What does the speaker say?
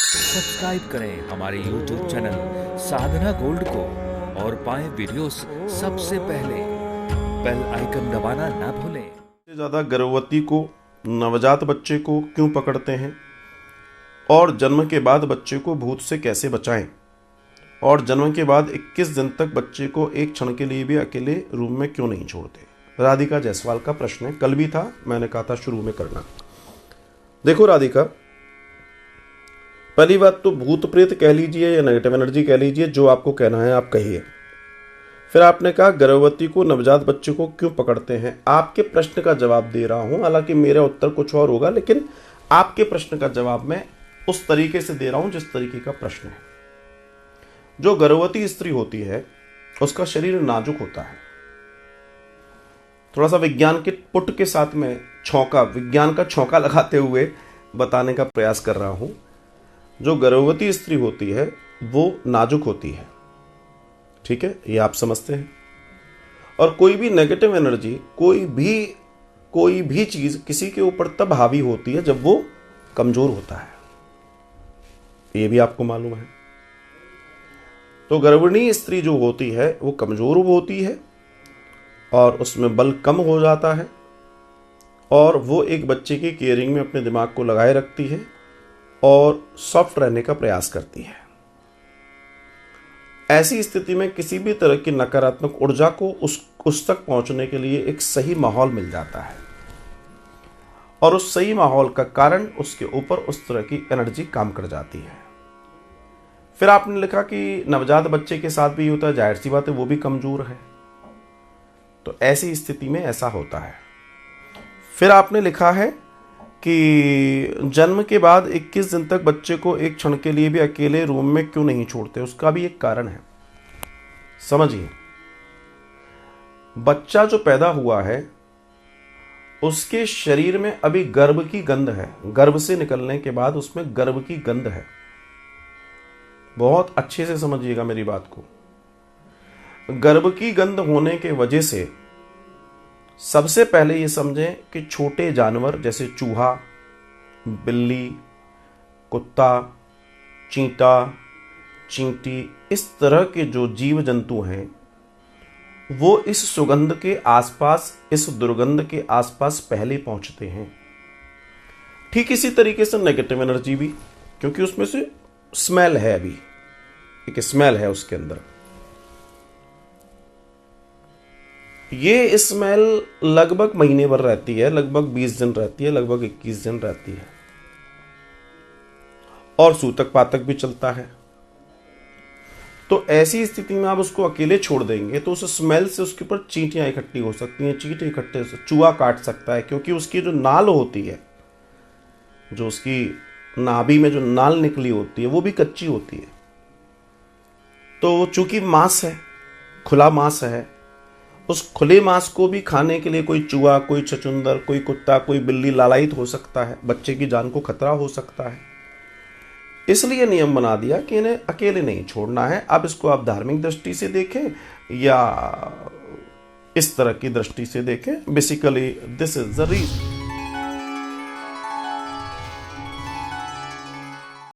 Subscribe करें हमारे YouTube channel साधना gold को और पाएं वीडियोस सबसे पहले। बेल आइकन दबाना ना भूलें। सबसे ज़्यादा गर्भवती को, नवजात बच्चे को क्यों पकड़ते हैं, और जन्म के बाद बच्चे को भूत से कैसे बचाएं, और जन्म के बाद 21 दिन तक बच्चे को एक क्षण के लिए भी अकेले रूम में क्यों नहीं छोड़ते। राधिका जायसवाल का प्रश्न है, कल भी था, मैंने कहा था शुरू में करना। देखो राधिका, पहली बात तो भूत प्रेत कह लीजिए या नेगेटिव एनर्जी कह लीजिए, जो आपको कहना है आप कहिए। फिर आपने कहा गर्भवती को, नवजात बच्चे को क्यों पकड़ते हैं। आपके प्रश्न का जवाब दे रहा हूं, हालांकि मेरा उत्तर कुछ और होगा, लेकिन आपके प्रश्न का जवाब मैं उस तरीके से दे रहा हूं जिस तरीके का प्रश्न है। जो गर्भवती स्त्री होती है उसका शरीर नाजुक होता है। थोड़ा सा विज्ञान के पुट के साथ में विज्ञान का छौंका लगाते हुए बताने का प्रयास कर रहा हूं। जो गर्भवती स्त्री होती है वो नाजुक होती है, ठीक है, ये आप समझते हैं। और कोई भी नेगेटिव एनर्जी, कोई भी चीज किसी के ऊपर तब हावी होती है जब वो कमजोर होता है, ये भी आपको मालूम है। तो गर्भिणी स्त्री जो होती है वो कमजोर होती है और उसमें बल कम हो जाता है, और वो एक बच्चे की केयरिंग में अपने दिमाग को लगाए रखती है और सॉफ्ट रहने का प्रयास करती है। ऐसी स्थिति में किसी भी तरह की नकारात्मक ऊर्जा को उस तक पहुंचने के लिए एक सही माहौल मिल जाता है, और उस सही माहौल का कारण उसके ऊपर उस तरह की एनर्जी काम कर जाती है। फिर आपने लिखा कि नवजात बच्चे के साथ भी होता है, जाहिर सी बात है वो भी कमजोर है, तो ऐसी स्थिति में ऐसा होता है। फिर आपने लिखा है कि जन्म के बाद 21 दिन तक बच्चे को एक क्षण के लिए भी अकेले रूम में क्यों नहीं छोड़ते। उसका भी एक कारण है, समझिए। बच्चा जो पैदा हुआ है उसके शरीर में अभी गर्भ की गंध है, गर्भ से निकलने के बाद उसमें गर्भ की गंध है। बहुत अच्छे से समझिएगा मेरी बात को। गर्भ की गंध होने के वजह से सबसे पहले ये समझें कि छोटे जानवर जैसे चूहा, बिल्ली, कुत्ता, चींटा, चींटी, इस तरह के जो जीव जंतु हैं वो इस सुगंध के आसपास, इस दुर्गंध के आसपास पहले पहुंचते हैं। ठीक इसी तरीके से नेगेटिव एनर्जी भी, क्योंकि उसमें से स्मेल है, अभी एक स्मेल है उसके अंदर। ये स्मेल लगभग महीने भर रहती है, लगभग 20 दिन रहती है, लगभग 21 दिन रहती है, और सूतक पातक भी चलता है। तो ऐसी स्थिति में आप उसको अकेले छोड़ देंगे तो उस स्मेल से उसके ऊपर चींटियां इकट्ठी हो सकती हैं, चींटे इकट्ठे, चूहा काट सकता है, क्योंकि उसकी जो नाल होती है, जो उसकी नाभि में जो नाल निकली होती है वो भी कच्ची होती है। तो चूंकि मांस है, खुला मांस है, उस खुले मांस को भी खाने के लिए कोई चूहा, कोई छछूंदर, कोई कुत्ता, कोई बिल्ली लालायित हो सकता है, बच्चे की जान को खतरा हो सकता है। इसलिए नियम बना दिया कि इन्हें अकेले नहीं छोड़ना है। अब इसको आप धार्मिक दृष्टि से देखें या इस तरह की दृष्टि से देखें, basically this is the reason.